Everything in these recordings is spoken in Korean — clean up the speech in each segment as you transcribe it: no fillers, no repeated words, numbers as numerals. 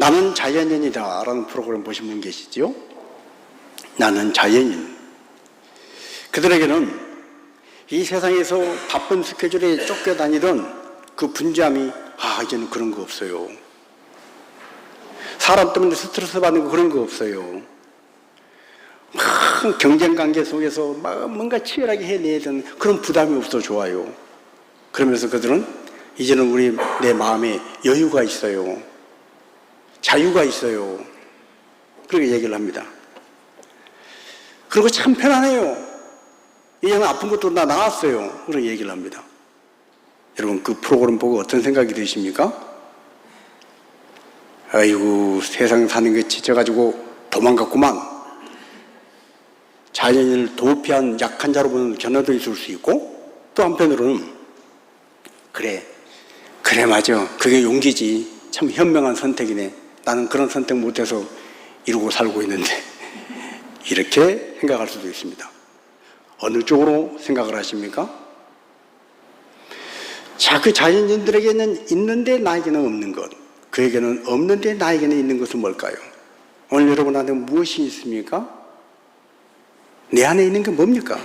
나는 자연인이다 라는 프로그램 보신 분 계시죠? 나는 자연인. 그들에게는 이 세상에서 바쁜 스케줄에 쫓겨다니던 그 분주함이 이제는 그런 거 없어요. 사람 때문에 스트레스 받는 거 그런 거 없어요. 막 경쟁관계 속에서 막 뭔가 치열하게 해내야 되는 그런 부담이 없어 좋아요. 그러면서 그들은 이제는 내 마음에 여유가 있어요. 자유가 있어요. 그렇게 얘기를 합니다. 그리고 참 편안해요. 이제는 아픈 것도 다 나았어요. 그런 얘기를 합니다. 여러분 그 프로그램 보고 어떤 생각이 드십니까? 아이고 세상 사는 게 지쳐가지고 도망갔구만. 자연인을 도피한 약한 자로 보는 견해도 있을 수 있고, 또 한편으로는 그래 맞아, 그게 용기지, 참 현명한 선택이네, 나는 그런 선택 못해서 이러고 살고 있는데 이렇게 생각할 수도 있습니다. 어느 쪽으로 생각을 하십니까? 자, 그 자연인들에게는 있는데 나에게는 없는 것, 그에게는 없는데 나에게는 있는 것은 뭘까요? 오늘 여러분한테 무엇이 있습니까? 내 안에 있는 게 뭡니까?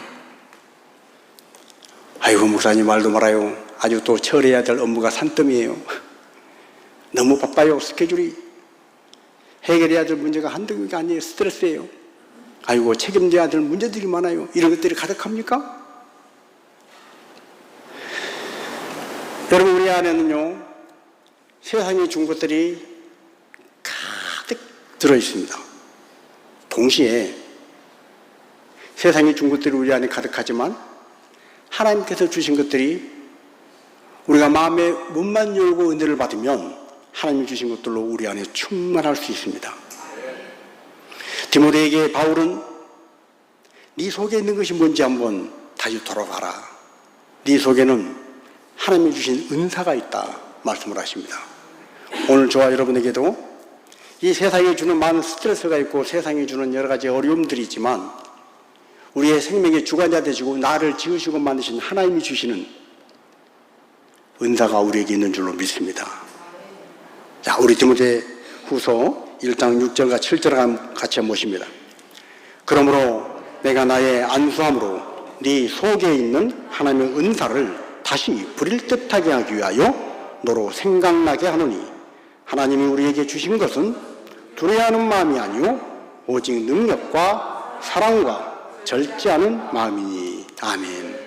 아이고 목사님 말도 말아요. 아주 또 처리해야 될 업무가 산더미예요. 너무 바빠요. 스케줄이. 해결해야 될 문제가 한두 개가 아니에요. 스트레스예요. 아이고 책임져야 될 문제들이 많아요. 이런 것들이 가득합니까? 여러분 우리 안에는요 세상에 준 것들이 가득 들어있습니다. 동시에 세상에 준 것들이 우리 안에 가득하지만 하나님께서 주신 것들이 우리가 마음의 문만 열고 은혜를 받으면 하나님이 주신 것들로 우리 안에 충만할 수 있습니다. 디모데에게 바울은 네 속에 있는 것이 뭔지 한번 다시 돌아봐라. 네 속에는 하나님이 주신 은사가 있다 말씀을 하십니다. 오늘 저와 여러분에게도 이 세상에 주는 많은 스트레스가 있고 세상에 주는 여러 가지 어려움들이 있지만 우리의 생명의 주관자 되시고 나를 지으시고 만드신 하나님이 주시는 은사가 우리에게 있는 줄로 믿습니다. 자, 우리 디모데 후서 1장 6절과 7절 같이 한번 보십니다. 그러므로 내가 나의 안수함으로 네 속에 있는 하나님의 은사를 다시 부릴 듯하게 하기 위하여 너로 생각나게 하노니 하나님이 우리에게 주신 것은 두려워하는 마음이 아니요 오직 능력과 사랑과 절제하는 마음이니. 아멘.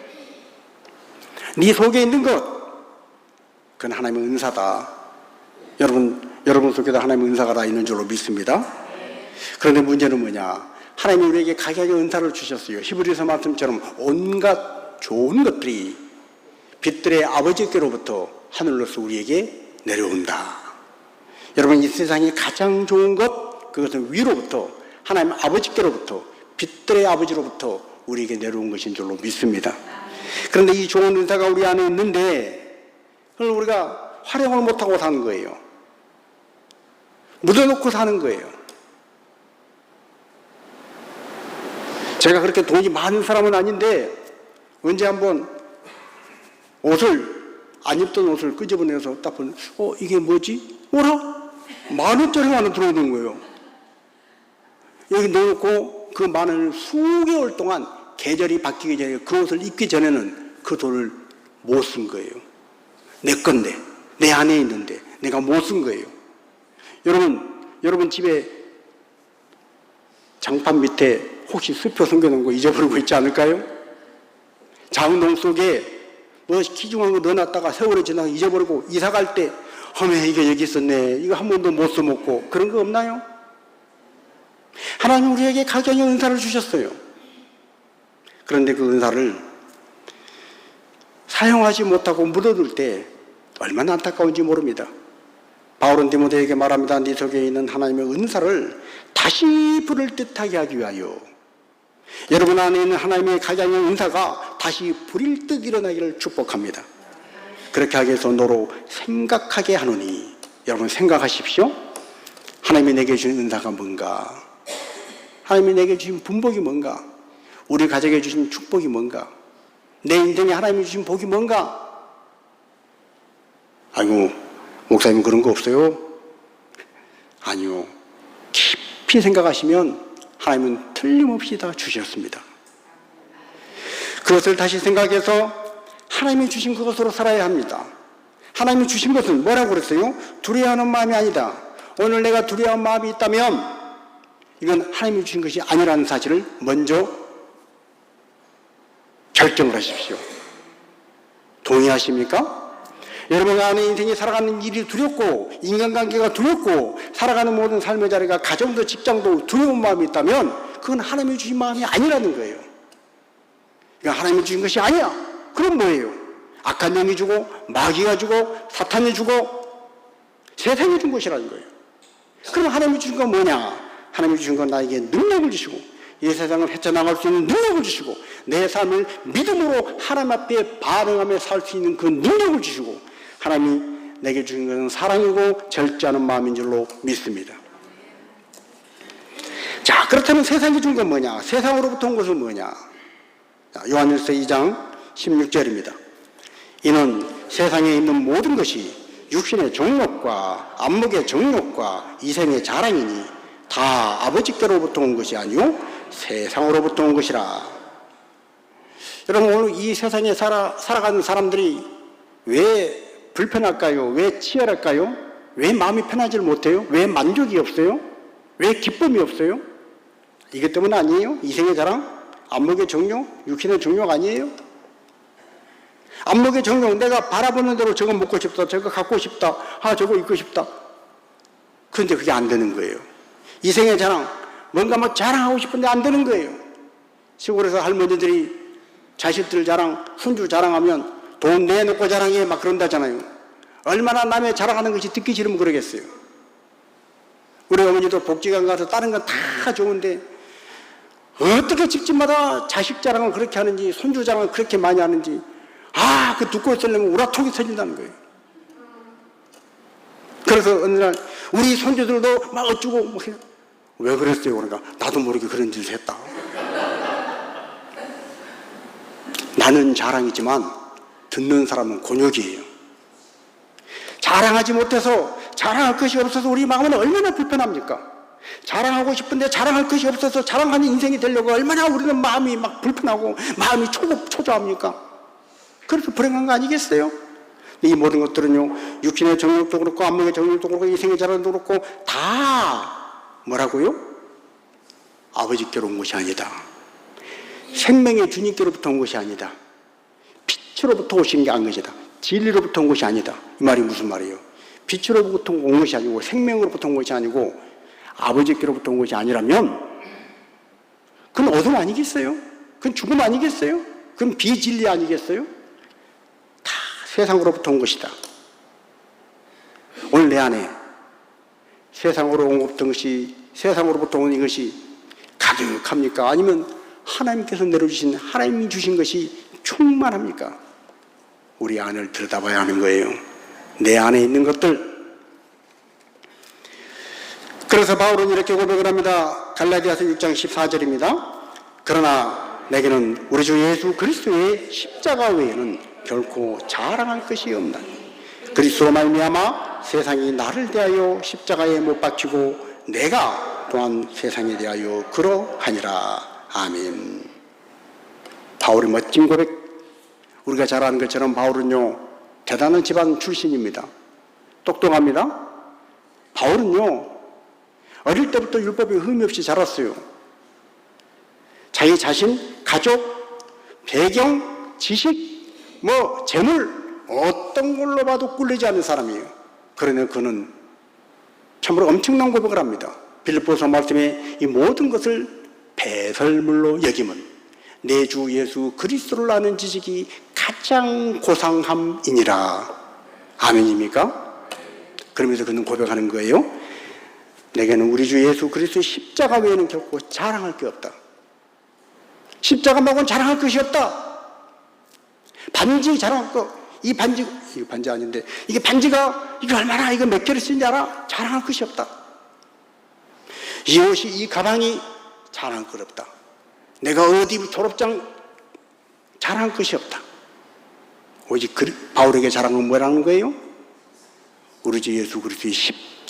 네 속에 있는 것, 그건 하나님의 은사다. 여러분 속에도 하나님의 은사가 다 있는 줄로 믿습니다. 그런데 문제는 뭐냐? 하나님이 우리에게 각양의 은사를 주셨어요. 히브리서 말씀처럼 온갖 좋은 것들이 빛들의 아버지께로부터 하늘로서 우리에게 내려온다. 여러분 이 세상에 가장 좋은 것, 그것은 위로부터 하나님 아버지께로부터 빛들의 아버지로부터 우리에게 내려온 것인 줄로 믿습니다. 그런데 이 좋은 은사가 우리 안에 있는데 그걸 우리가 활용을 못하고 사는 거예요. 묻어놓고 사는 거예요. 제가 그렇게 돈이 많은 사람은 아닌데 언제 한번 안 입던 옷을 끄집어내서 딱 보면 이게 뭐지? 뭐라? 10,000원짜리가 하나 들어오는 거예요. 여기 넣어놓고 그 많은 수개월 동안 계절이 바뀌기 전에 그 옷을 입기 전에는 그 돈을 못 쓴 거예요. 내 건데, 내 안에 있는데 내가 못 쓴 거예요. 여러분 집에 장판 밑에 혹시 수표 숨겨놓은 거 잊어버리고 있지 않을까요? 장롱 속에 뭐 귀중한 거 넣어놨다가 세월이 지나서 잊어버리고 이사 갈 때 이게 여기 있었네, 이거 한 번도 못 써먹고, 그런 거 없나요? 하나님 우리에게 각양의 은사를 주셨어요. 그런데 그 은사를 사용하지 못하고 묻어둘 때 얼마나 안타까운지 모릅니다. 바울은 디모데에게 말합니다. 네 속에 있는 하나님의 은사를 다시 불을 듯하게 하기 위하여, 여러분 안에 있는 하나님의 각양의 은사가 다시 불일 듯 일어나기를 축복합니다. 그렇게 하기 위해서 너로 생각하게 하노니, 여러분 생각하십시오. 하나님이 내게 주신 은사가 뭔가, 하나님이 내게 주신 분복이 뭔가, 우리 가족에 주신 축복이 뭔가, 내 인생에 하나님이 주신 복이 뭔가. 아이고 목사님 그런 거 없어요? 아니요. 깊이 생각하시면 하나님은 틀림없이 다 주셨습니다. 그것을 다시 생각해서 하나님이 주신 그것으로 살아야 합니다. 하나님이 주신 것은 뭐라고 그랬어요? 두려워하는 마음이 아니다. 오늘 내가 두려워하는 마음이 있다면 이건 하나님이 주신 것이 아니라는 사실을 먼저 결정을 하십시오. 동의하십니까? 여러분 안에 인생이 살아가는 일이 두렵고 인간관계가 두렵고 살아가는 모든 삶의 자리가 가정도 직장도 두려운 마음이 있다면 그건 하나님이 주신 마음이 아니라는 거예요. 그러니까 하나님이 주신 것이 아니야. 그럼 뭐예요? 악한 영이 주고 마귀가 주고 사탄이 주고 세상이 준 것이라는 거예요. 그럼 하나님이 주신 건 뭐냐? 하나님이 주신 건 나에게 능력을 주시고 이 세상을 헤쳐나갈 수 있는 능력을 주시고 내 삶을 믿음으로 하나님 앞에 반응하며 살 수 있는 그 능력을 주시고 하나님이 내게 주신 것은 사랑이고 절제하는 마음인 줄로 믿습니다. 자, 그렇다면 세상이 준 건 뭐냐? 세상으로부터 온 것은 뭐냐? 요한일서 2장 16절입니다. 이는 세상에 있는 모든 것이 육신의 정욕과 안목의 정욕과 이생의 자랑이니 다 아버지께로부터 온 것이 아니요 세상으로부터 온 것이라. 여러분 오늘 이 세상에 살아가는 사람들이 왜 불편할까요? 왜 치열할까요? 왜 마음이 편하지 못해요? 왜 만족이 없어요? 왜 기쁨이 없어요? 이것 때문 아니에요? 이생의 자랑? 안목의 정욕? 육신의 정욕 아니에요? 안목의 정욕, 내가 바라보는 대로 저거 먹고 싶다, 저거 갖고 싶다, 저거 입고 싶다. 그런데 그게 안 되는 거예요. 이생의 자랑, 뭔가 뭐 자랑하고 싶은데 안 되는 거예요. 시골에서 할머니들이 자식들 자랑, 손주 자랑하면 돈 내놓고 자랑해 막 그런다잖아요. 얼마나 남의 자랑하는 것이 듣기 싫으면 그러겠어요. 우리 어머니도 복지관 가서 다른 건 다 좋은데 어떻게 집집마다 자식 자랑을 그렇게 하는지 손주 자랑을 그렇게 많이 하는지 그 듣고 있으려면 우라통이 터진다는 거예요. 그래서 어느 날 우리 손주들도 막 어쩌고 뭐 왜 그랬어요? 그러니까 나도 모르게 그런 짓을 했다. 나는 자랑이지만 듣는 사람은 곤욕이에요. 자랑하지 못해서 자랑할 것이 없어서 우리 마음은 얼마나 불편합니까? 자랑하고 싶은데 자랑할 것이 없어서 자랑하는 인생이 되려고 얼마나 우리는 마음이 막 불편하고 마음이 초조합니까? 그래서 불행한 거 아니겠어요? 이 모든 것들은요, 육신의 정욕도 그렇고 안목의 정욕도 그렇고 이생의 자랑도 그렇고 다 뭐라고요? 아버지께로 온 것이 아니다. 생명의 주님께로부터 온 것이 아니다. 빛으로부터 오신 게 아닌 것이다. 진리로부터 온 것이 아니다. 이 말이 무슨 말이에요? 빛으로부터 온 것이 아니고 생명으로부터 온 것이 아니고 아버지께로부터 온 것이 아니라면 그건 어둠 아니겠어요? 그건 죽음 아니겠어요? 그건 비진리 아니겠어요? 다 세상으로부터 온 것이다. 오늘 내 안에 세상으로 온 것이 세상으로부터 온 이것이 가득합니까? 아니면 하나님께서 내려주신 하나님이 주신 것이 충만합니까? 우리 안을 들여다봐야 하는 거예요. 내 안에 있는 것들. 그래서 바울은 이렇게 고백을 합니다. 갈라디아서 6장 14절입니다. 그러나 내게는 우리 주 예수 그리스도의 십자가 외에는 결코 자랑할 것이 없나. 그리스도로 말미암아 세상이 나를 대하여 십자가에 못 박히고 내가 또한 세상에 대하여 그러하니라. 아멘. 바울의 멋진 고백. 우리가 잘 아는 것처럼 바울은요 대단한 집안 출신입니다. 똑똑합니다. 바울은요 어릴 때부터 율법에 흠이 없이 자랐어요. 자기 자신, 가족, 배경, 지식, 재물 어떤 걸로 봐도 꿀리지 않는 사람이에요. 그러나 그는 참으로 엄청난 고백을 합니다. 빌립보서 말씀에 이 모든 것을 배설물로 여김은 내 주 예수 그리스도를 아는 지식이 가장 고상함이니라. 아멘입니까? 그러면서 그는 고백하는 거예요. 내게는 우리 주 예수 그리스도의 십자가 외에는 결코 자랑할 게 없다. 십자가 말고는 자랑할 것이 없다. 반지 자랑할 거. 이 반지 아닌데 이게 반지가 이거 얼마나 이거 몇 개를 쓰는지 알아? 자랑할 것이 없다. 이 옷이 이 가방이 자랑할 것 없다. 내가 어디 졸업장 자랑할 것이 없다. 오직 바울에게 자랑은 뭐라는 거예요? 우리 주 예수 그리스도의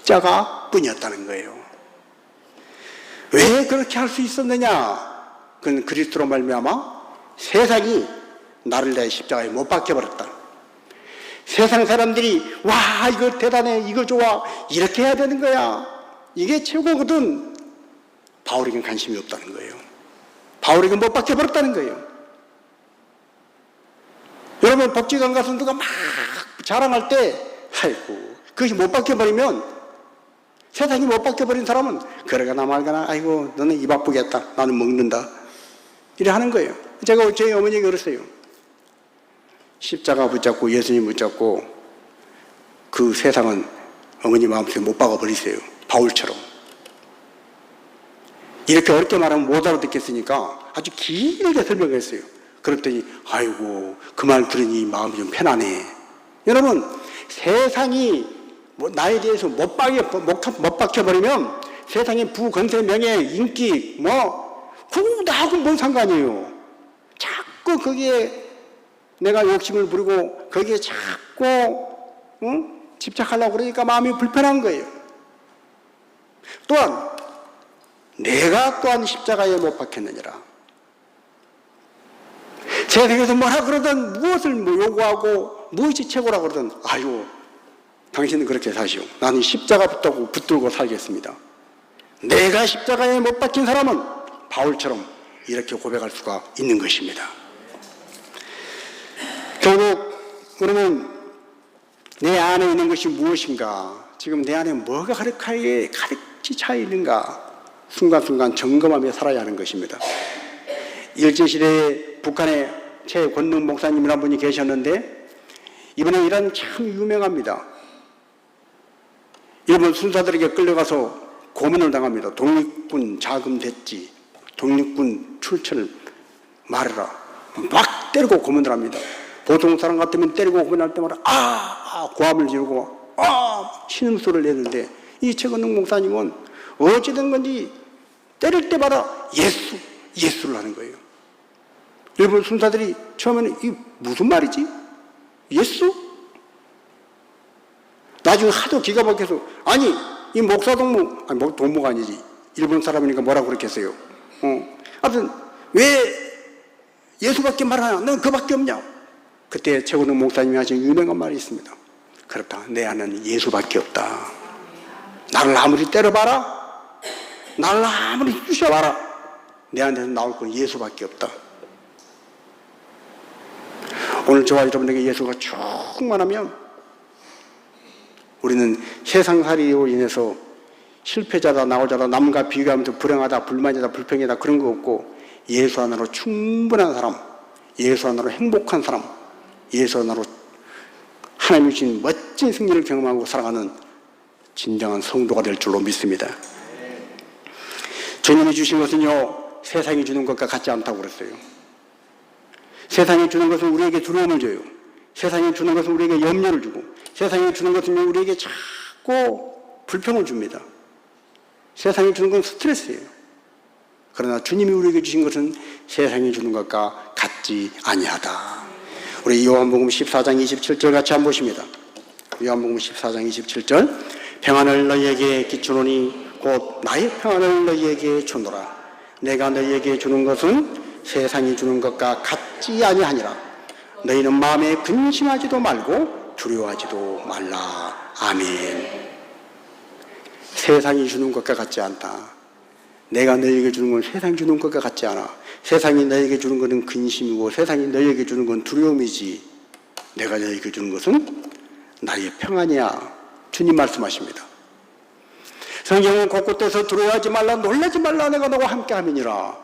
십자가 뿐이었다는 거예요. 왜 그렇게 할 수 있었느냐? 그건 그리스도로 말미암아 세상이 나를 내 십자가에 못 박혀버렸다. 세상 사람들이 와 이거 대단해, 이거 좋아, 이렇게 해야 되는 거야, 이게 최고거든. 바울에겐 관심이 없다는 거예요. 바울에겐 못 박혀버렸다는 거예요. 여러분 복지관 가서 누가 막 자랑할 때 아이고 그것이 못 박혀버리면, 세상이 못 박혀버린 사람은 그러거나 말거나 아이고 너는 입 아프겠다, 나는 먹는다, 이래 하는 거예요. 제가 저희 어머니에게 그랬어요. 십자가 붙잡고 예수님 붙잡고 그 세상은 어머니 마음속에 못 박아버리세요. 바울처럼. 이렇게 어렵게 말하면 못 알아듣겠으니까 아주 길게 설명했어요. 그랬더니 아이고 그 말 들으니 마음이 좀 편하네. 여러분 세상이 나에 대해서 못 박혀버리면 세상의 부건세 명예 인기 그거 나하고 뭔 상관이에요. 자꾸 거기에 내가 욕심을 부리고 거기에 자꾸 집착하려고 그러니까 마음이 불편한 거예요. 또한 내가 또한 십자가에 못 박혔느니라. 세상에서 뭐라 그러든 무엇을 요구하고 무엇이 최고라 그러든 아유 당신은 그렇게 사시오, 나는 십자가 붙들고 살겠습니다. 내가 십자가에 못 박힌 사람은 바울처럼 이렇게 고백할 수가 있는 것입니다. 결국 그러면 내 안에 있는 것이 무엇인가, 지금 내 안에 뭐가 가득히 차 있는가, 순간순간 점검하며 살아야 하는 것입니다. 일제시대에 북한에 최권능 목사님이라는 분이 계셨는데 이분은 이런 참 유명합니다. 일본 순사들에게 끌려가서 고문을 당합니다. 독립군 자금 됐지, 독립군 출처를 말해라, 막 때리고 고문을 합니다. 보통 사람 같으면 때리고 고문할 때마다 고함을 지르고 신음소리를 내는데 이 최건능 목사님은 어찌된 건지 때릴 때마다 예수를 하는 거예요. 일본 순사들이 처음에는 이 무슨 말이지? 예수? 나중에 하도 기가 막혀서 아니 이 목사동무, 동무가 아니지, 일본 사람이니까 뭐라고 그랬겠어요. 아무튼 왜 예수밖에 말하냐, 넌 그밖에 없냐. 그때 최건능 목사님이 하신 유명한 말이 있습니다. 그렇다, 내 안에는 예수밖에 없다. 나를 아무리 때려봐라, 나를 아무리 쑤셔봐라, 내 안에서 나올 건 예수밖에 없다. 오늘 저와 여러분에게 예수가 충만하면 우리는 세상살이로 인해서 실패자다, 나오자다, 남과 비교하면서 불행하다, 불만이다, 불평이다 그런 거 없고 예수 하나로 충분한 사람, 예수 하나로 행복한 사람, 예수 하나로 하나님이 주신 멋진 승리를 경험하고 살아가는 진정한 성도가 될 줄로 믿습니다. 주님이 주신 것은요 세상이 주는 것과 같지 않다고 그랬어요. 세상이 주는 것은 우리에게 두려움을 줘요. 세상이 주는 것은 우리에게 염려를 주고, 세상이 주는 것은 우리에게 자꾸 불평을 줍니다. 세상이 주는 건 스트레스예요. 그러나 주님이 우리에게 주신 것은 세상이 주는 것과 같지 아니하다. 우리 요한복음 14장 27절 같이 한번 보십니다. 요한복음 14장 27절, 평안을 너희에게 끼치노니 곧 나의 평안을 너희에게 주노라. 내가 너희에게 주는 것은 세상이 주는 것과 같지 아니하니라. 너희는 마음에 근심하지도 말고 두려워하지도 말라. 아멘. 세상이 주는 것과 같지 않다. 내가 너희에게 주는 건 세상이 주는 것과 같지 않아. 세상이 너희에게 주는 것은 근심이고 세상이 너희에게 주는 건 두려움이지, 내가 너희에게 주는 것은 나의 평안이야. 주님 말씀하십니다. 성경은 곳곳에서 두려워하지 말라, 놀라지 말라, 내가 너와 함께 함이니라.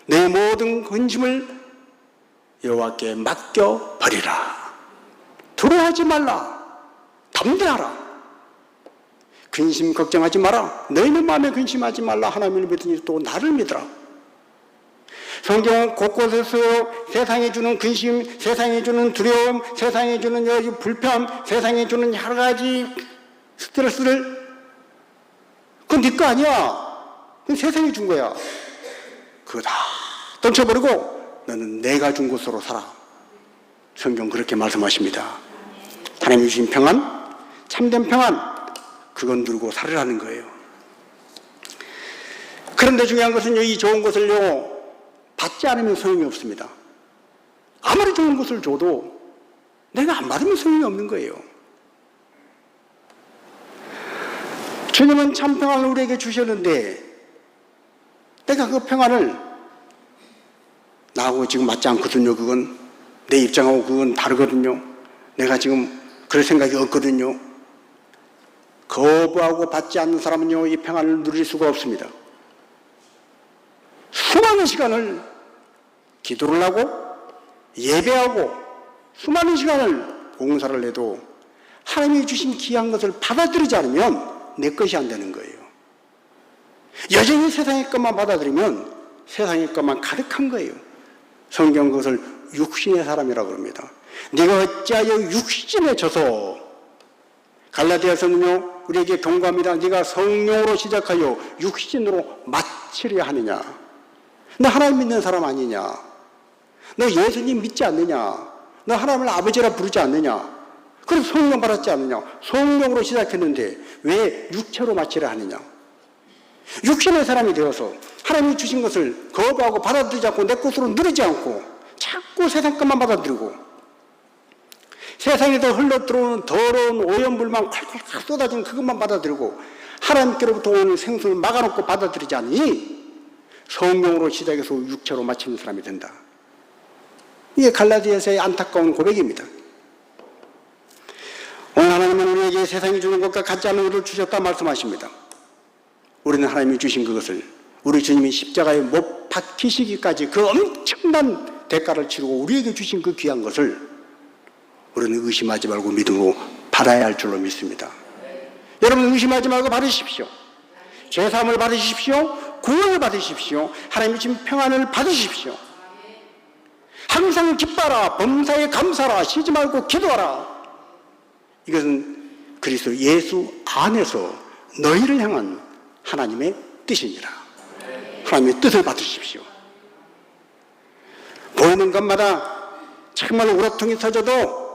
내 모든 근심을 여호와께 맡겨 버리라. 두려워하지 말라, 담대하라, 근심 걱정하지 마라. 너희는 마음에 근심하지 말라. 하나님을 믿으니 또 나를 믿으라. 성경은 곳곳에서 세상이 주는 근심, 세상이 주는 두려움, 세상이 주는 여러 불편, 세상이 주는 여러 가지 스트레스를, 그건 네 거 아니야. 그건 세상이 준 거야. 그거 다 던져버리고 너는 내가 준 곳으로 살아. 성경 그렇게 말씀하십니다. 하나님이 주신 평안, 참된 평안, 그건 누르고 살으라는 거예요. 그런데 중요한 것은요, 이 좋은 것을요, 받지 않으면 소용이 없습니다. 아무리 좋은 것을 줘도 내가 안 받으면 소용이 없는 거예요. 주님은 참 평안을 우리에게 주셨는데 내가 그 평안을 나하고 지금 맞지 않거든요. 그건 내 입장하고 그건 다르거든요. 내가 지금 그럴 생각이 없거든요. 거부하고 받지 않는 사람은요, 이 평안을 누릴 수가 없습니다. 수많은 시간을 기도를 하고 예배하고 수많은 시간을 봉사를 해도 하나님이 주신 귀한 것을 받아들이지 않으면 내 것이 안 되는 거예요. 여전히 세상의 것만 받아들이면 세상의 것만 가득한 거예요. 성경 그것을 육신의 사람이라고 합니다. 네가 어찌하여 육신에 져서, 갈라디아서는요 우리에게 경고합니다. 네가 성령으로 시작하여 육신으로 마치려 하느냐. 너 하나님 믿는 사람 아니냐. 너 예수님 믿지 않느냐. 너 하나님을 아버지라 부르지 않느냐. 그래서 성령 받았지 않느냐. 성령으로 시작했는데 왜 육체로 마치려 하느냐. 육신의 사람이 되어서 하나님이 주신 것을 거부하고 받아들이지 않고 내 것으로 누리지 않고 자꾸 세상 것만 받아들이고 세상에서 흘러들어오는 더러운 오염물만 콸콸콸 쏟아지는 그것만 받아들이고 하나님께로부터 오는 생수를 막아놓고 받아들이지 않으니 성령으로 시작해서 육체로 마치는 사람이 된다. 이게 갈라디아서의 안타까운 고백입니다. 오늘 하나님은 우리에게 세상이 주는 것과 같지 않은 것을 주셨다 말씀하십니다. 우리는 하나님이 주신 그것을 우리 주님이 십자가에 못 박히시기까지 그 엄청난 대가를 치르고 우리에게 주신 그 귀한 것을 우리는 의심하지 말고 믿음으로 받아야 할 줄로 믿습니다. 여러분 의심하지 말고 받으십시오. 죄사함을 받으십시오. 구원을 받으십시오. 하나님이 주신 평안을 받으십시오. 항상 기뻐하라. 범사에 감사하라. 쉬지 말고 기도하라. 이것은 그리스도 예수 안에서 너희를 향한 하나님의 뜻이니라. 하나님의 뜻을 받으십시오. 보이는 것마다 정말 우라통이 터져도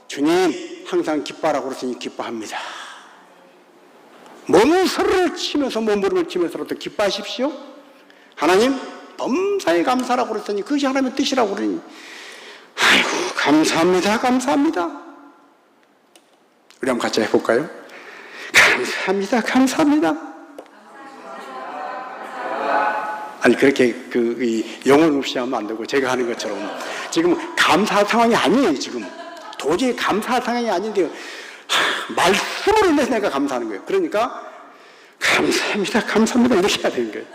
주님 항상 기뻐하라고 그랬으니 기뻐합니다. 몸서리를 치면서 몸부림을 치면서라도 기뻐하십시오. 하나님 범사에 감사하라고 그랬더니 그것이 하나님의 뜻이라고 그러니 아이고 감사합니다. 감사합니다. 우리 한번 같이 해볼까요? 감사합니다. 감사합니다. 아니 그렇게 영혼 없이 하면 안 되고 제가 하는 것처럼 지금 감사 상황이 아니에요. 지금 도저히 감사 상황이 아닌데요. 말씀으로 인해서 내가 감사하는 거예요. 그러니까 감사합니다. 감사합니다. 이렇게 해야 되는 거예요.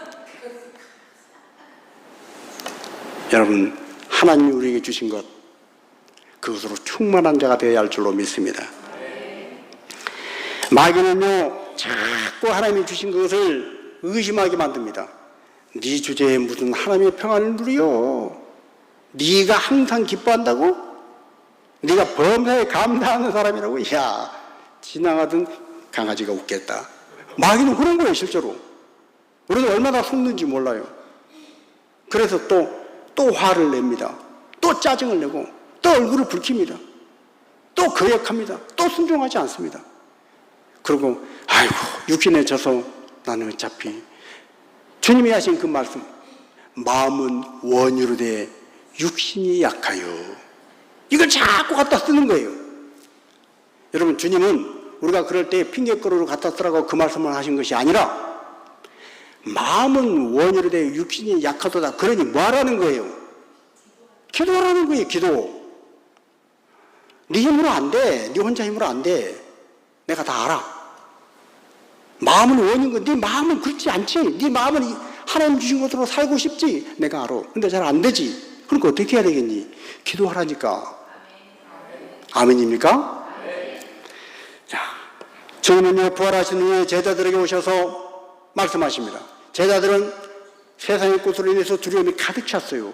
여러분 하나님이 우리에게 주신 것 그것으로 충만한 자가 되어야 할 줄로 믿습니다. 마귀는요 자꾸 하나님이 주신 것을 의심하게 만듭니다. 네 주제에 무슨 하나님의 평안을 누려? 네가 항상 기뻐한다고? 네가 범사에 감사하는 사람이라고? 야 지나가던 강아지가 웃겠다. 마귀는 그런 거예요. 실제로 우리가 얼마나 속는지 몰라요. 그래서 또 화를 냅니다. 또 짜증을 내고 또 얼굴을 붉힙니다. 또 거역합니다. 또 순종하지 않습니다. 그리고 아이고 육신에 져서 나는 어차피 주님이 하신 그 말씀 마음은 원유로 돼 육신이 약하여 이걸 자꾸 갖다 쓰는 거예요. 여러분 주님은 우리가 그럴 때 핑계거리로 갖다 쓰라고 그 말씀을 하신 것이 아니라 마음은 원유로 돼 육신이 약하도다. 그러니 뭐 하라는 거예요? 기도하라는 거예요. 기도. 네 힘으로 안 돼. 네 혼자 힘으로 안 돼. 내가 다 알아. 마음은 원인 건 네 마음은 그렇지 않지. 네 마음은 하나님 주신 것으로 살고 싶지. 내가 알아. 근데 잘 안 되지. 그러니까 어떻게 해야 되겠니? 기도하라니까. 아멘입니까? 자, 주님은요 부활하신 후에 제자들에게 오셔서 말씀하십니다. 제자들은 세상의 꽃으로 인해서 두려움이 가득 찼어요.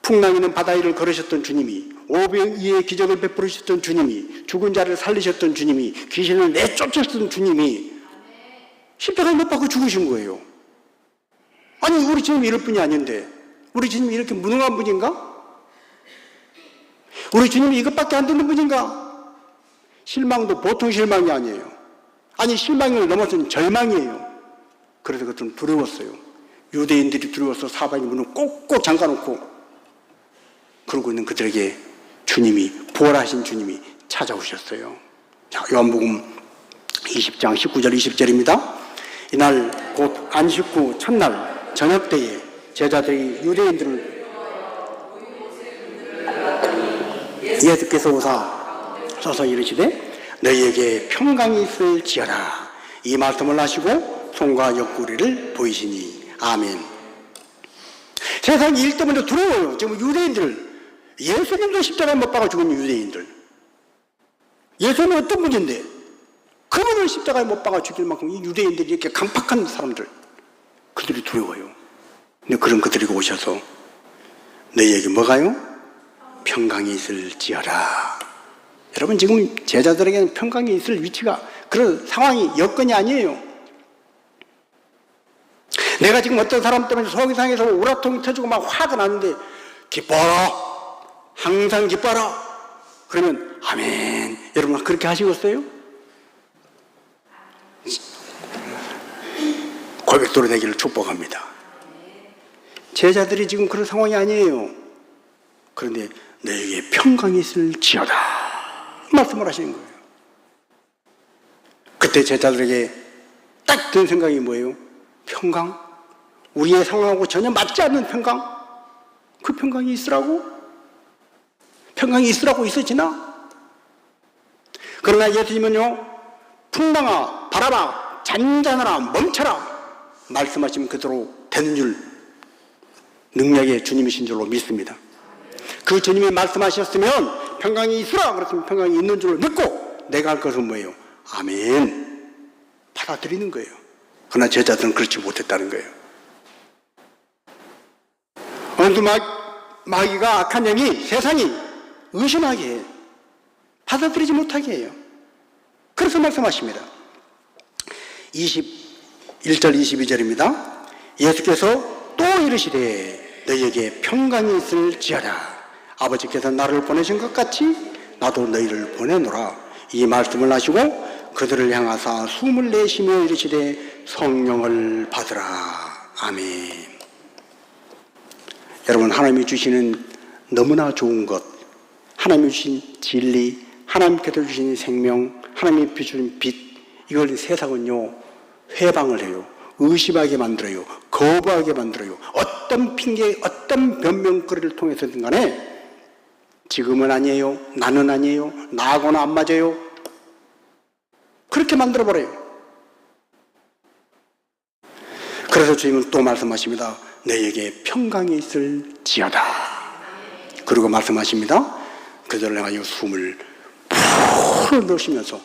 풍랑이는 바다 위를 걸으셨던 주님이, 오병이의 기적을 베풀으셨던 주님이, 죽은 자를 살리셨던 주님이, 귀신을 내쫓으셨던 주님이 십자가에 못 박고 죽으신 거예요. 아니 우리 주님이 이럴 뿐이 아닌데 우리 주님이 이렇게 무능한 분인가? 우리 주님이 이것밖에 안 되는 분인가? 실망도 보통 실망이 아니에요. 아니 실망을 넘어선 절망이에요. 그래서 그것은 두려웠어요. 유대인들이 두려워서 사방의 문을 꼭꼭 잠가놓고 그러고 있는 그들에게 주님이, 부활하신 주님이 찾아오셨어요. 자, 요한복음 20장 19절 20절입니다. 이날 곧 안식 후 첫날 저녁 때에 제자들이 유대인들을 예수께서 오사 서서 이르시되 너희에게 평강이 있을지어다. 이 말씀을 하시고 손과 옆구리를 보이시니 아멘. 세상 일 때문에 두려워요. 지금 유대인들, 예수님도 십자가에 못 박아 죽은 유대인들, 예수님은 어떤 분인데 그분을 십자가에 못 박아 죽일 만큼 이 유대인들이 이렇게 강팍한 사람들, 그들이 두려워요. 근데 그런 그들이 오셔서 너희에게 뭐가요? 평강이 있을지어다. 여러분, 지금 제자들에게는 평강이 있을 위치가, 그런 상황이, 여건이 아니에요. 내가 지금 어떤 사람 때문에 속이 상해서 우라통이 터지고 막 화가 나는데 기뻐라, 항상 기뻐라 그러면 아멘. 여러분 그렇게 하시겠어요? 고백도로 되기를 축복합니다. 제자들이 지금 그런 상황이 아니에요. 그런데 너에게 평강이 있을지어다 말씀을 하시는 거예요. 그때 제자들에게 딱 든 생각이 뭐예요? 평강? 우리의 상황하고 전혀 맞지 않는 평강? 그 평강이 있으라고? 평강이 있으라고 있어지나? 그러나 예수님은요, 풍랑아, 바람아, 잔잔하라, 멈춰라 말씀하시면 그대로 되는 줄, 능력의 주님이신 줄로 믿습니다. 그 주님이 말씀하셨으면 평강이 있으라 그랬으면 평강이 있는 줄로 믿고 내가 할 것은 뭐예요? 아멘. 받아들이는 거예요. 그러나 제자들은 그렇지 못했다는 거예요. 어느 마귀가, 악한 영이, 세상이 의심하게 해요. 받아들이지 못하게 해요. 그래서 말씀하십니다. 21절 22절입니다. 예수께서 또 이르시되 너희에게 평강이 있을지어다. 아버지께서 나를 보내신 것 같이 나도 너희를 보내노라. 이 말씀을 하시고 그들을 향하사 숨을 내쉬며 이르시되 성령을 받으라. 아멘. 여러분, 하나님이 주시는 너무나 좋은 것, 하나님이 주신 진리, 하나님께서 주신 생명, 하나님이 주신 빛, 이걸 세상은요 회방을 해요. 의심하게 만들어요. 거부하게 만들어요. 어떤 핑계, 어떤 변명거리를 통해서든 간에 지금은 아니에요, 나는 아니에요, 나하고는 안 맞아요, 그렇게 만들어버려요. 그래서 주님은 또 말씀하십니다. 너희에게 평강이 있을지어다. 그리고 말씀하십니다. 그들을 향하여 숨을 푹 넣으시면서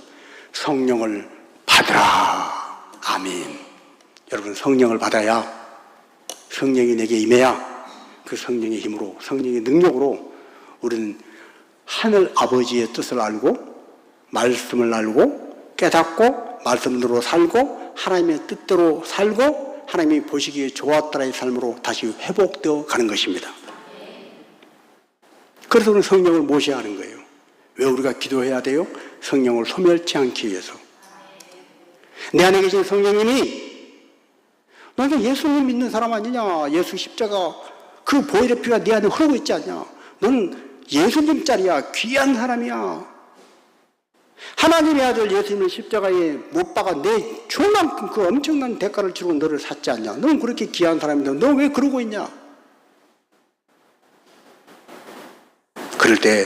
성령을 받으라. 아멘. 여러분, 성령을 받아야, 성령이 내게 임해야 그 성령의 힘으로, 성령의 능력으로 우리는 하늘 아버지의 뜻을 알고 말씀을 알고 깨닫고 말씀대로 살고 하나님의 뜻대로 살고 하나님이 보시기에 좋았다라의 삶으로 다시 회복되어 가는 것입니다. 그래서 우리는 성령을 모셔야 하는 거예요. 왜 우리가 기도해야 돼요? 성령을 소멸치 않기 위해서. 내 안에 계신 성령님이, 너는 예수님 믿는 사람 아니냐? 예수 십자가 그 보혈의 피가 네 안에 흐르고 있지 않냐? 너는 예수님 짤이야. 귀한 사람이야. 하나님의 아들 예수님을 십자가에 못 박아 내 죽만큼 그 엄청난 대가를 치르고 너를 샀지 않냐? 너는 그렇게 귀한 사람인데 너 왜 그러고 있냐? 그럴 때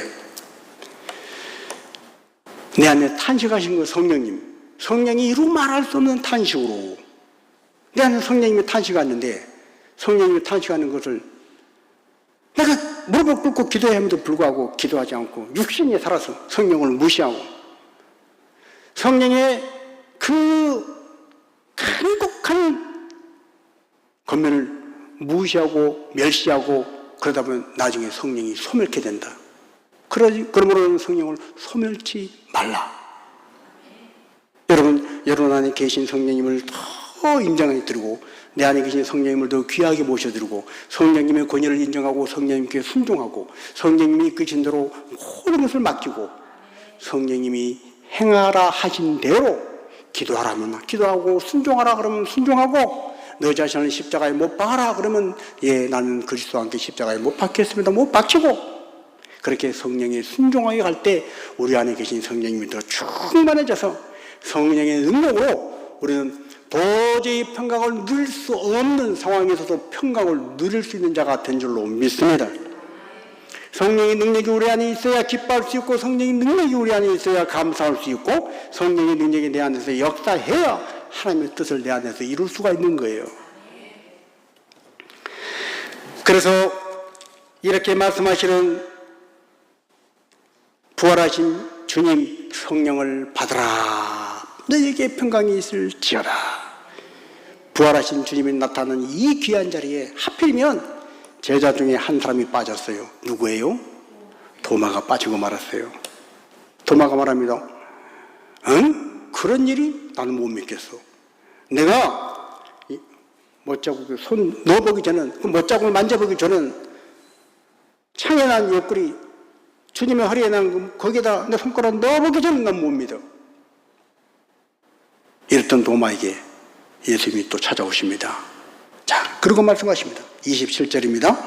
내 안에 탄식하신 그 성령님, 성령이 이루 말할 수 없는 탄식으로 내 안에 성령님이 탄식하는데, 성령님이 탄식하는 것을 내가 무릎을 꿇고 기도함에도 불구하고 기도하지 않고 육신에 살아서 성령을 무시하고 성령의 그 간곡한 권면을 무시하고 멸시하고 그러다 보면 나중에 성령이 소멸케 된다. 그러므로 성령을 소멸치 말라. 여러분 안에 계신 성령님을 더 인정해 드리고 내 안에 계신 성령님을 더 귀하게 모셔드리고 성령님의 권위를 인정하고 성령님께 순종하고 성령님이 이끄신 대로 모든 것을 맡기고 성령님이 행하라 하신 대로 기도하라면 기도하고 순종하라 그러면 순종하고 너 자신을 십자가에 못 박아라 그러면 예 나는 그리스도와 함께 십자가에 못 박겠습니다. 못 박히고 그렇게 성령이 순종하게 갈 때 우리 안에 계신 성령님이 더 충만해져서 성령의 능력으로 우리는 도저히 평강을 누릴 수 없는 상황에서도 평강을 누릴 수 있는 자가 된 줄로 믿습니다. 성령의 능력이 우리 안에 있어야 기뻐할 수 있고 성령의 능력이 우리 안에 있어야 감사할 수 있고 성령의 능력이 내 안에서 역사해야 하나님의 뜻을 내 안에서 이룰 수가 있는 거예요. 그래서 이렇게 말씀하시는 부활하신 주님 성령을 받으라. 너에게 평강이 있을지어다. 부활하신 주님이 나타나는 이 귀한 자리에 하필이면 제자 중에 한 사람이 빠졌어요. 누구예요? 도마가 빠지고 말았어요. 도마가 말합니다. 응? 그런 일이 나는 못 믿겠어. 내가 못자국에 손 넣어보기 전엔 그 못자국을 만져보기 전엔 창에 난 옆구리 주님의 허리에 난 거기에다 내 손가락 넣어보기 전엔 난 못 믿어. 이랬던 도마에게 예수님이 또 찾아오십니다. 자, 그리고 말씀하십니다. 27절입니다.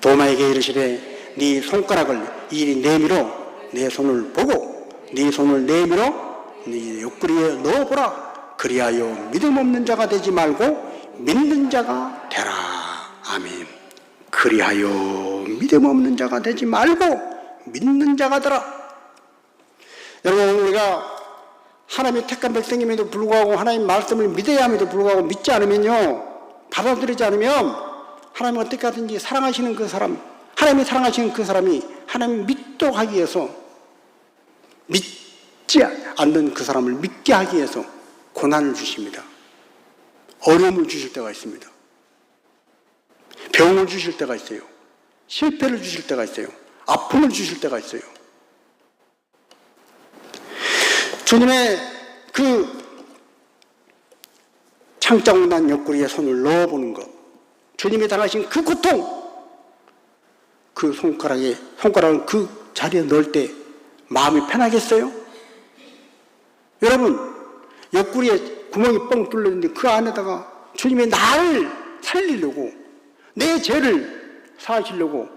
도마에게 이르시되 네 손가락을 이리 내밀어 내 손을 보고 네 손을 내밀어 네 옆구리에 넣어보라. 그리하여 믿음 없는 자가 되지 말고 믿는 자가 되라. 아멘. 그리하여 믿음 없는 자가 되지 말고 믿는 자가 되라. 여러분 우리가 하나님의 택한 백성임에도 불구하고 하나님 말씀을 믿어야 함에도 불구하고 믿지 않으면요 받아들이지 않으면 하나님 어떻게 하든지 사랑하시는 그 사람 하나님이 사랑하시는 그 사람이 하나님 믿도록 하기 위해서 믿지 않는 그 사람을 믿게 하기 위해서 고난을 주십니다. 어려움을 주실 때가 있습니다. 병을 주실 때가 있어요. 실패를 주실 때가 있어요. 아픔을 주실 때가 있어요. 주님의 그 창자국 난 옆구리에 손을 넣어보는 것, 주님이 당하신 그 고통, 그 손가락을 그 자리에 넣을 때 마음이 편하겠어요? 여러분, 옆구리에 구멍이 뻥 뚫렸는데 그 안에다가 주님이 나를 살리려고, 내 죄를 사하시려고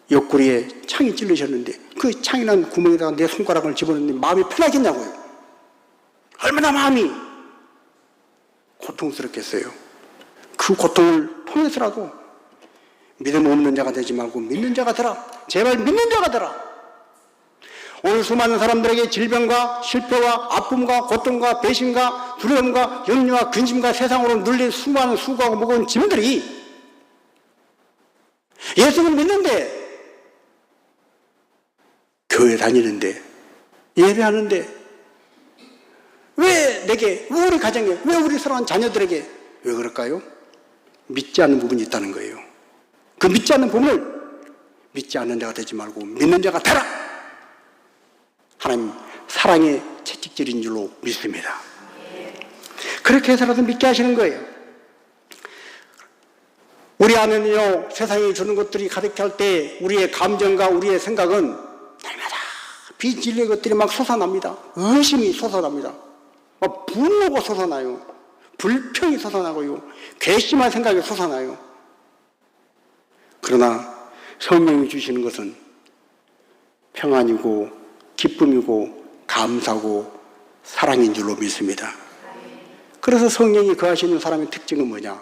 옆구리에 창이 찔르셨는데 그 창이 난 구멍에다가 내 손가락을 집어넣는데 마음이 편하겠냐고요. 얼마나 마음이 고통스럽겠어요. 그 고통을 통해서라도 믿음 없는 자가 되지 말고 믿는 자가 되라. 제발 믿는 자가 되라. 오늘 수많은 사람들에게 질병과 실패와 아픔과 고통과 배신과 두려움과 염려와 근심과 세상으로 눌린 수많은 수고하고 무거운 짐들이 예수를 믿는데 교회 다니는데 예배하는데 왜 내게, 왜 우리 가정에, 왜 우리 사랑하는 자녀들에게 왜 그럴까요? 믿지 않는 부분이 있다는 거예요. 그 믿지 않는 부분을 믿지 않는 자가 되지 말고 믿는 자가 되라. 하나님 사랑의 채찍질인 줄로 믿습니다. 그렇게 해서라도 믿게 하시는 거예요. 우리 안에는요 세상이 주는 것들이 가득할 때 우리의 감정과 우리의 생각은 날마다 비진리의 것들이 막 솟아납니다. 의심이 솟아납니다. 분노가 솟아나요. 불평이 솟아나고요. 괘씸한 생각이 솟아나요. 그러나 성령이 주시는 것은 평안이고 기쁨이고 감사고 사랑인 줄로 믿습니다. 그래서 성령이 거하시는 사람의 특징은 뭐냐?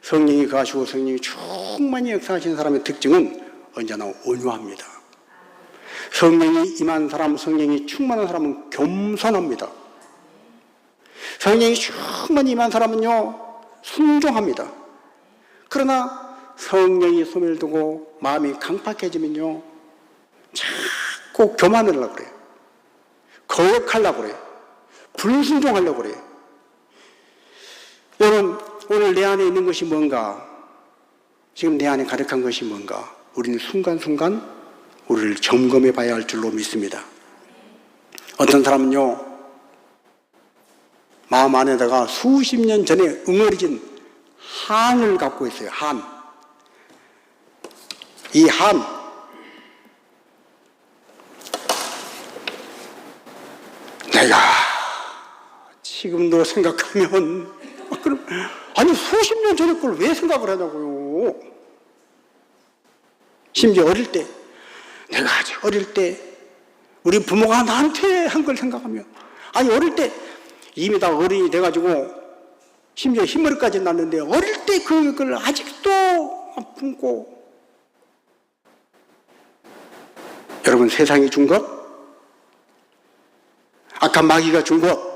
성령이 거하시고 성령이 충만히 역사하시는 사람의 특징은 언제나 온유합니다. 성령이 임한 사람, 성령이 충만한 사람은 겸손합니다. 성령이 충만히 임한 사람은요 순종합니다. 그러나 성령이 소멸되고 마음이 강팍해지면요 자꾸 교만을 하려고 그래요. 거역하려고 그래요. 불순종하려고 그래요. 여러분 오늘 내 안에 있는 것이 뭔가, 지금 내 안에 가득한 것이 뭔가, 우리는 순간순간 우리를 점검해 봐야 할 줄로 믿습니다. 어떤 사람은요 마음 안에다가 수십 년 전에 응어리진 한을 갖고 있어요. 한. 이 한, 내가 지금도 생각하면 그럼 아니 수십 년 전에 걸 왜 생각을 하냐고요. 심지어 어릴 때 내가 아주 어릴 때 우리 부모가 나한테 한 걸 생각하면 아니 어릴 때 이미 다 어른이 돼가지고 심지어 흰머리까지 났는데 어릴 때 그걸 아직도 품고 여러분 세상이 준 것, 악한 마귀가 준 것,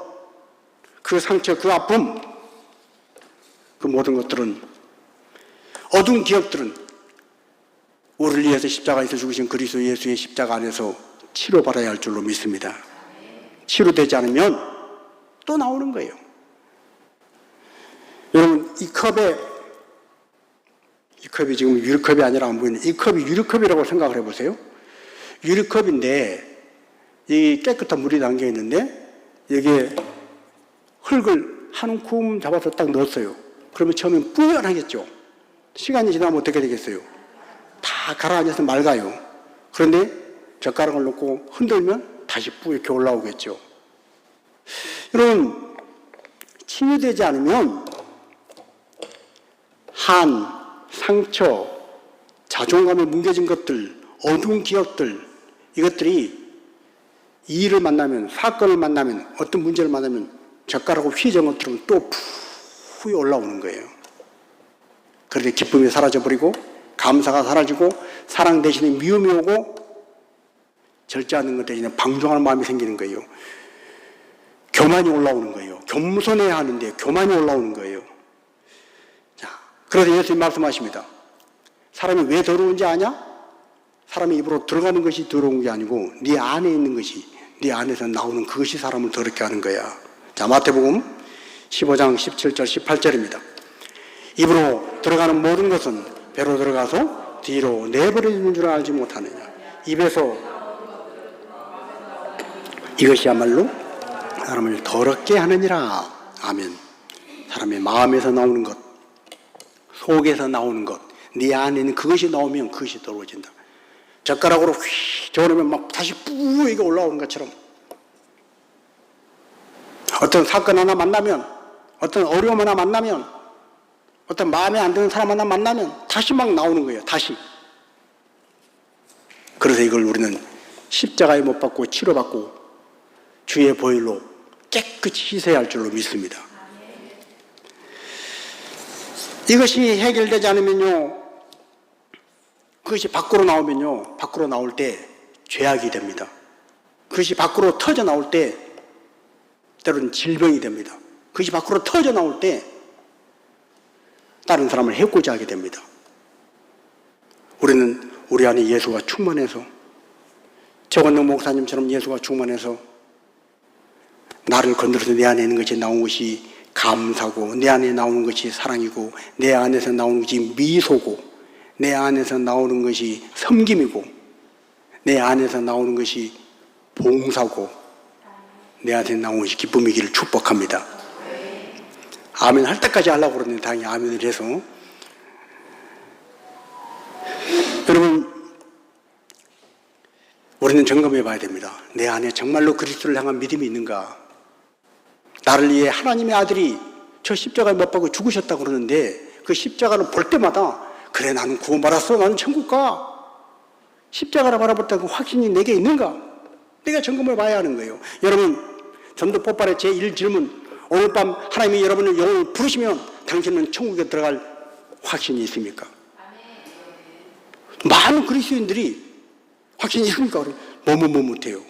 그 상처, 그 아픔, 그 모든 것들은 어두운 기억들은 우리를 위해서 십자가에서 죽으신 그리스도 예수의 십자가 안에서 치료받아야 할 줄로 믿습니다. 치료되지 않으면 또 나오는 거예요. 여러분 이 컵이 지금 유리컵이 아니라 안 보이는 이 컵이 유리컵이라고 생각을 해보세요. 유리컵인데 이 깨끗한 물이 담겨 있는데 여기에 흙을 한 움큼 잡아서 딱 넣었어요. 그러면 처음엔 뿌연하겠죠. 시간이 지나면 어떻게 되겠어요? 다 가라앉아서 맑아요. 그런데 젓가락을 놓고 흔들면 다시 뿌옇게 올라오겠죠. 여러분 치유되지 않으면 한, 상처, 자존감에 뭉개진 것들, 어두운 기억들 이것들이 일을 만나면, 사건을 만나면, 어떤 문제를 만나면 젓가락으로 휘저은 것처럼 또 푸이 올라오는 거예요. 그런데 기쁨이 사라져버리고 감사가 사라지고 사랑 대신에 미움이 오고 절제하는 것 대신에 방종하는 마음이 생기는 거예요. 교만이 올라오는 거예요. 겸손해야 하는데 교만이 올라오는 거예요. 자, 그래서 예수님 말씀하십니다. 사람이 왜 더러운지 아냐? 사람의 입으로 들어가는 것이 더러운 게 아니고 네 안에 있는 것이, 네 안에서 나오는 그것이 사람을 더럽게 하는 거야. 자, 마태복음 15장 17절 18절입니다. 입으로 들어가는 모든 것은 배로 들어가서 뒤로 내버려지는 줄 알지 못하느냐. 입에서 이것이야말로 사람을 더럽게 하느니라. 아멘. 사람의 마음에서 나오는 것, 속에서 나오는 것, 네 안에 있는 그것이 나오면 그것이 더러워진다. 젓가락으로 휘 저으면 막 다시 뿌옇게 올라오는 것처럼 어떤 사건 하나 만나면, 어떤 어려움 하나 만나면, 어떤 마음에 안 드는 사람 하나 만나면 다시 막 나오는 거예요. 다시. 그래서 이걸 우리는 십자가에 못 박고 치료받고 주의 보혈로 깨끗이 씻어야 할 줄로 믿습니다. 이것이 해결되지 않으면요, 그것이 밖으로 나오면요, 밖으로 나올 때 죄악이 됩니다. 그것이 밖으로 터져 나올 때 때로는 질병이 됩니다. 그것이 밖으로 터져 나올 때 다른 사람을 해코지 하게 됩니다. 우리는 우리 안에 예수가 충만해서, 정원능 목사님처럼 예수가 충만해서 나를 건드려서 내 안에 있는 것이 나온 것이 감사고, 내 안에 나오는 것이 사랑이고, 내 안에서 나오는 것이 미소고, 내 안에서 나오는 것이 섬김이고, 내 안에서 나오는 것이 봉사고, 내 안에서 나오는 것이 기쁨이기를 축복합니다. 아멘 할 때까지 하려고 그러는데 당연히 아멘을 해서. 여러분, 우리는 점검해 봐야 됩니다. 내 안에 정말로 그리스도를 향한 믿음이 있는가? 나를 위해 하나님의 아들이 저 십자가에 못 박고 죽으셨다고 그러는데 그 십자가를 볼 때마다 그래 나는 구원받았어, 나는 천국 가, 십자가를 바라봤다는 그 확신이 내게 있는가? 내가 점검해 봐야 하는 거예요. 여러분, 전도 폭발의 제1질문, 오늘 밤 하나님이 여러분의 영혼을 부르시면 당신은 천국에 들어갈 확신이 있습니까? 많은 그리스도인들이 확신이 있습니까? 뭐뭐 못해요.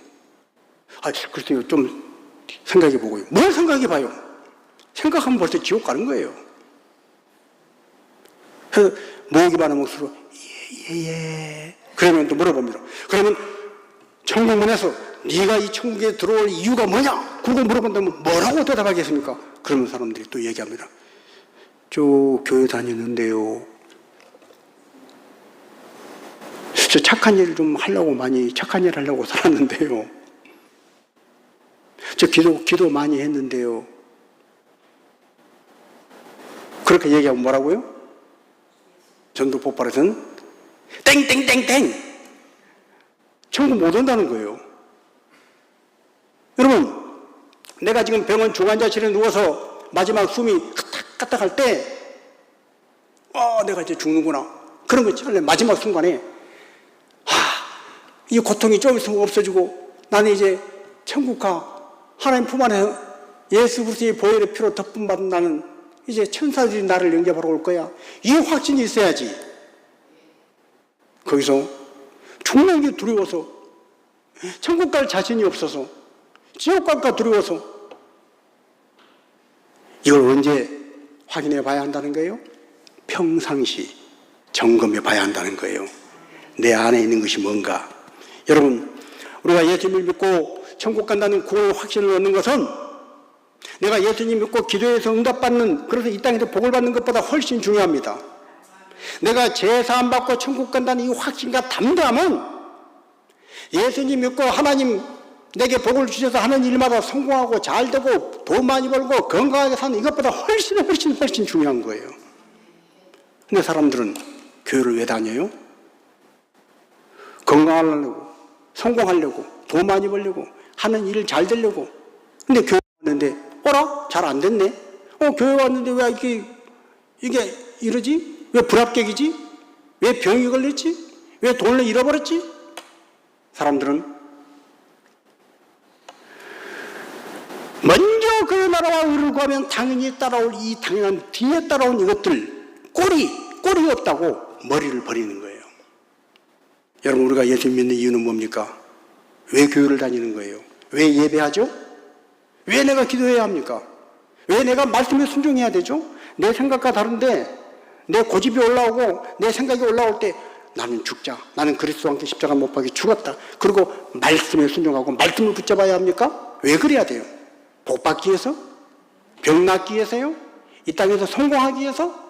글쎄요, 좀 생각해 보고요. 뭘 생각해 봐요? 생각하면 벌써 지옥 가는 거예요. 그래서 모으기 많은 목소리로 예. 그러면 또 물어봅니다. 그러면 천국문에서 네가 이 천국에 들어올 이유가 뭐냐? 그거 물어본다면 뭐라고 대답하겠습니까? 그러면 사람들이 또 얘기합니다. 저 교회 다니는데요, 저 착한 일 좀 하려고 많이 착한 일 하려고 살았는데요, 저 기도 많이 했는데요. 그렇게 얘기하면 뭐라고요? 전도 폭발에서는 땡땡땡땡 천국 못 온다는 거예요. 여러분, 내가 지금 병원 중환자실에 누워서 마지막 숨이 까딱까딱 할 때, 내가 이제 죽는구나. 그런 거 있잖아요. 마지막 순간에, 이 고통이 좀 있으면 없어지고, 나는 이제 천국 가, 하나님 품 안에 예수 그리스도의 보혈의 피로 덮음 받은 나는 이제 천사들이 나를 영접하러 올 거야. 이 확신이 있어야지. 거기서 죽는 게 두려워서, 천국 갈 자신이 없어서, 지옥 갈까 두려워서, 이걸 언제 확인해 봐야 한다는 거예요? 평상시 점검해 봐야 한다는 거예요. 내 안에 있는 것이 뭔가. 여러분, 우리가 예수님을 믿고 천국 간다는 구원의 확신을 얻는 것은 내가 예수님 믿고 기도해서 응답받는, 그래서 이 땅에서 복을 받는 것보다 훨씬 중요합니다. 내가 제사함 받고 천국 간다는 이 확신과 담대함은 예수님 믿고 하나님 내게 복을 주셔서 하는 일마다 성공하고 잘되고 돈 많이 벌고 건강하게 사는 이것보다 훨씬 중요한 거예요. 근데 사람들은 교회를 왜 다녀요? 건강하려고, 성공하려고, 돈 많이 벌려고, 하는 일 잘 되려고. 근데 교회 왔는데, 잘 안 됐네? 교회 왔는데 왜 이게 이러지? 왜 불합격이지? 왜 병이 걸렸지? 왜 돈을 잃어버렸지? 사람들은 먼저 그 나라와 의를 구하면 당연히 따라올 이 당연한 뒤에 따라온 이것들 꼴이 없다고 머리를 버리는 거예요. 여러분, 우리가 예수 믿는 이유는 뭡니까? 왜 교회를 다니는 거예요? 왜 예배하죠? 왜 내가 기도해야 합니까? 왜 내가 말씀에 순종해야 되죠? 내 생각과 다른데 내 고집이 올라오고 내 생각이 올라올 때 나는 죽자, 나는 그리스도와 함께 십자가 못 박혀 죽었다. 그리고 말씀에 순종하고 말씀을 붙잡아야 합니까? 왜 그래야 돼요? 복 받기 위해서? 병 낫기 위해서요? 이 땅에서 성공하기 위해서?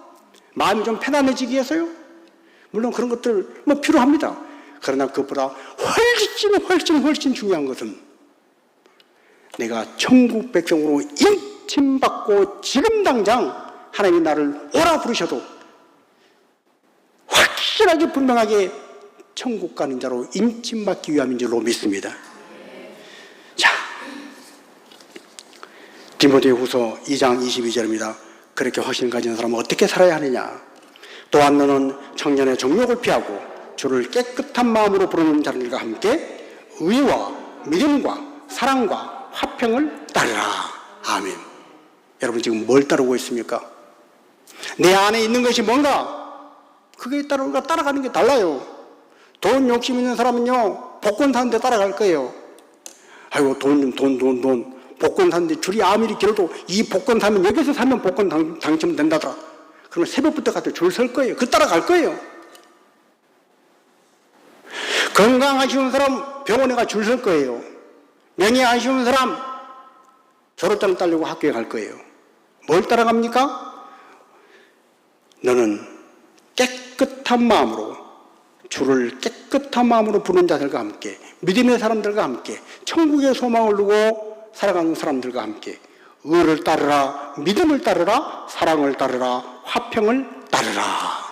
마음이 좀 편안해지기 위해서요? 물론 그런 것들 필요합니다. 그러나 그것보다 훨씬 중요한 것은 내가 천국 백성으로 인침받고 지금 당장 하나님이 나를 오라 부르셔도 확실하게 분명하게 천국 가는 자로 인침받기 위함인 줄로 믿습니다. 자, 디모데후서 2장 22절입니다. 그렇게 확신을 가진 사람은 어떻게 살아야 하느냐? 또한 너는 청년의 정욕을 피하고 주를 깨끗한 마음으로 부르는 자들과 함께 의와 믿음과 사랑과 화평을 따르라. 아멘. 여러분, 지금 뭘 따르고 있습니까? 내 안에 있는 것이 뭔가? 그게 따라가는 게 달라요. 돈 욕심 있는 사람은요, 복권 사는데 따라갈 거예요. 아이고, 돈. 복권 사는데 줄이 아무리 길어도 이 복권 사면, 여기서 사면 복권 당첨된다더라. 그러면 새벽부터 가서 줄 설 거예요. 그 따라갈 거예요. 건강 아쉬운 사람 병원에 가 줄 설 거예요. 명예 아쉬운 사람 졸업장 따려고 학교에 갈 거예요. 뭘 따라갑니까? 너는 깨끗한 마음으로, 주를 깨끗한 마음으로 부르는 자들과 함께, 믿음의 사람들과 함께, 천국의 소망을 두고 살아가는 사람들과 함께 의를 따르라, 믿음을 따르라, 사랑을 따르라, 화평을 따르라.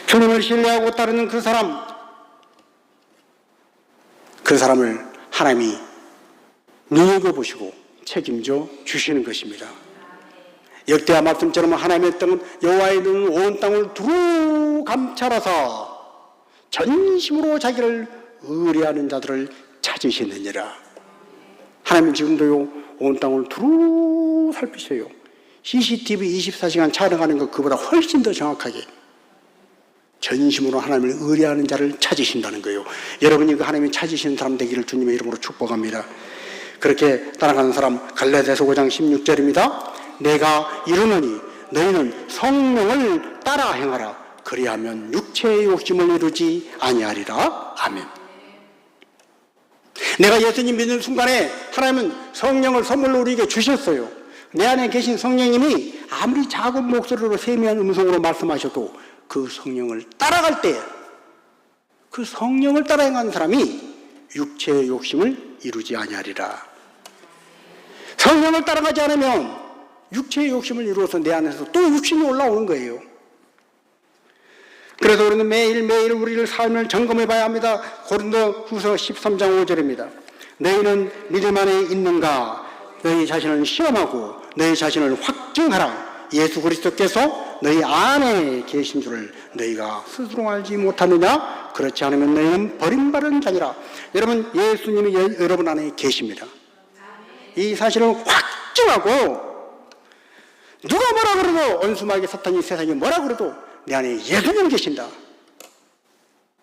주님을 신뢰하고 따르는 그 사람을 하나님이 눈여겨보시고 책임져 주시는 것입니다. 역대하 말씀처럼 하나님의 땅은 여호와의 눈은 온 땅을 두루 감찰하사 전심으로 자기를 의뢰하는 자들을 찾으시느니라. 하나님 지금도요, 온 땅을 두루 살피셔요. CCTV 24시간 촬영하는 것 그보다 훨씬 더 정확하게 전심으로 하나님을 의뢰하는 자를 찾으신다는 거예요. 여러분이 그 하나님이 찾으시는 사람 되기를 주님의 이름으로 축복합니다. 그렇게 따라가는 사람, 갈라디아서 5장 16절입니다. 내가 이르노니 너희는 성령을 따라 행하라. 그리하면 육체의 욕심을 이루지 아니하리라. 아멘. 내가 예수님 믿는 순간에 하나님은 성령을 선물로 우리에게 주셨어요. 내 안에 계신 성령님이 아무리 작은 목소리로 세미한 음성으로 말씀하셔도 그 성령을 따라갈 때, 그 성령을 따라 행하는 사람이 육체의 욕심을 이루지 아니하리라. 성령을 따라가지 않으면 육체의 욕심을 이루어서 내 안에서 또 육신이 올라오는 거예요. 그래서 우리는 매일매일 우리를 삶을 점검해 봐야 합니다. 고린도후서 13장 5절입니다. 너희는 믿음 안에 있는가? 너희 자신을 시험하고 너희 자신을 확증하라. 예수 그리스도께서 너희 안에 계신 줄을 너희가 스스로 알지 못하느냐? 그렇지 않으면 너희는 버림받은 자니라. 여러분, 예수님이 여러분 안에 계십니다. 이 사실을 확증하고 누가 뭐라 그래도, 원수마귀 사탄이 세상에 뭐라 그래도 내 안에 예수님 계신다.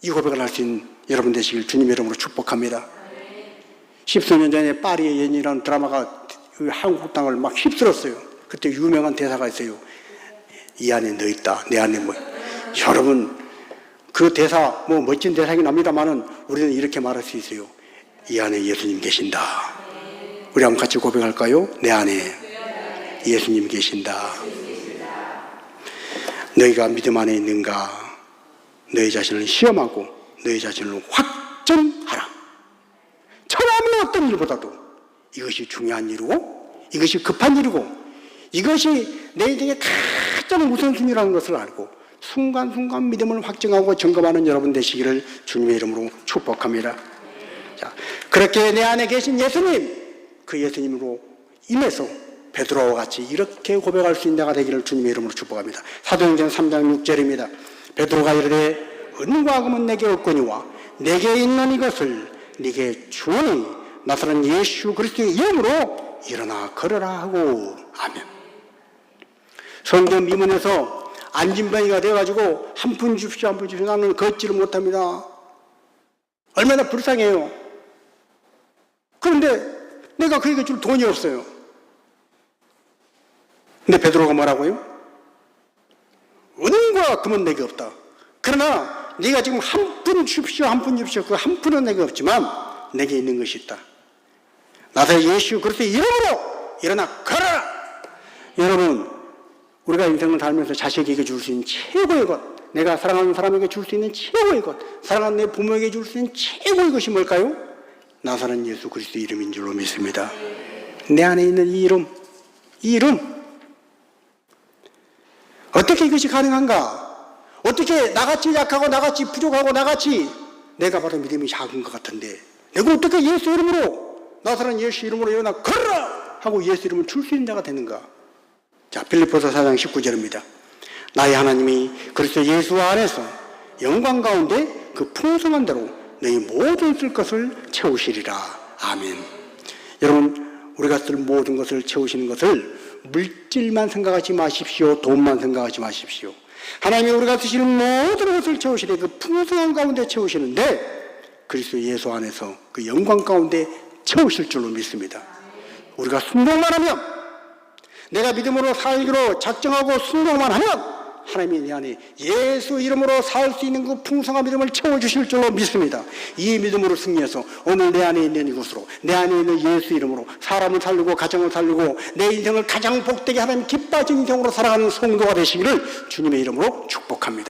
이 고백을 할 수 있는 여러분 되시길 주님의 이름으로 축복합니다. 10수년 전에 파리의 연인이라는 드라마가 한국 땅을 막 휩쓸었어요. 그때 유명한 대사가 있어요. 이 안에 너 있다. 내 안에 뭐. 여러분, 그 대사 뭐 멋진 대사긴 합니다만은 우리는 이렇게 말할 수 있어요. 이 안에 예수님 계신다. 우리 한번 같이 고백할까요? 내 안에 예수님 계신다. 너희가 믿음 안에 있는가? 너희 자신을 시험하고 너희 자신을 확정하라. 천하의 어떤 일보다도 이것이 중요한 일이고 이것이 급한 일이고 이것이 내 인생의 가장 우선순위라는 것을 알고 순간순간 믿음을 확증하고 점검하는 여러분 되시기를 주님의 이름으로 축복합니다. 자, 그렇게 내 안에 계신 예수님, 그 예수님으로 임해서 베드로와 같이 이렇게 고백할 수 있는 자가 되기를 주님의 이름으로 축복합니다. 사도행전 3장 6절입니다. 베드로가 이르되 은과 금은 내게 없거니와 내게 있는 이것을 네게 주오니 나사렛 예수 그리스도의 이름으로 일어나 걸어라 하고. 아멘. 성경 미문에서 안진뱅이가 되어가지고 한 푼 주십시오, 한 푼 주십시오. 나는 걷지를 못합니다. 얼마나 불쌍해요. 그런데 내가 그에게 줄 돈이 없어요. 근데 베드로가 뭐라고요? 은과 금은 내게 없다. 그러나 네가 지금 한 푼 주십시오, 한 푼 주십시오. 그 한 푼은 내게 없지만 내게 있는 것이 있다. 나사렛 예수 그리스도의 이름으로 일어나 걸어라. 여러분, 우리가 인생을 살면서 자식에게 줄 수 있는 최고의 것, 내가 사랑하는 사람에게 줄 수 있는 최고의 것, 사랑하는 내 부모에게 줄 수 있는 최고의 것이 뭘까요? 나사렛 예수 그리스도의 이름인 줄로 믿습니다. 내 안에 있는 이 이름, 이 이름. 어떻게 이것이 가능한가? 어떻게 나같이 약하고 나같이 부족하고 나같이 내가 바로 믿음이 작은 것 같은데 내가 어떻게 예수 이름으로, 나사렛 예수 이름으로 일어나 걸어라 하고 예수 이름을 줄 수 있는 자가 되는가? 자, 빌립보서 4장 19절입니다. 나의 하나님이 그리스도 예수 안에서 영광 가운데 그 풍성한 대로 너희 모든 쓸 것을 채우시리라. 아멘. 여러분, 우리가 쓸 모든 것을 채우시는 것을 물질만 생각하지 마십시오. 돈만 생각하지 마십시오. 하나님이 우리가 쓰시는 모든 것을 채우시되 그 풍성한 가운데 채우시는데 그리스도 예수 안에서 그 영광 가운데 채우실 줄로 믿습니다. 우리가 순종만 하면, 내가 믿음으로 살기로 작정하고 순종만 하면 하나님이 내 안에 예수 이름으로 살 수 있는 그 풍성한 믿음을 채워주실 줄로 믿습니다. 이 믿음으로 승리해서 오늘 내 안에 있는 이곳으로, 내 안에 있는 예수 이름으로 사람을 살리고 가정을 살리고 내 인생을 가장 복되게 하나님 기뻐하신 인생으로 살아가는 성도가 되시기를 주님의 이름으로 축복합니다.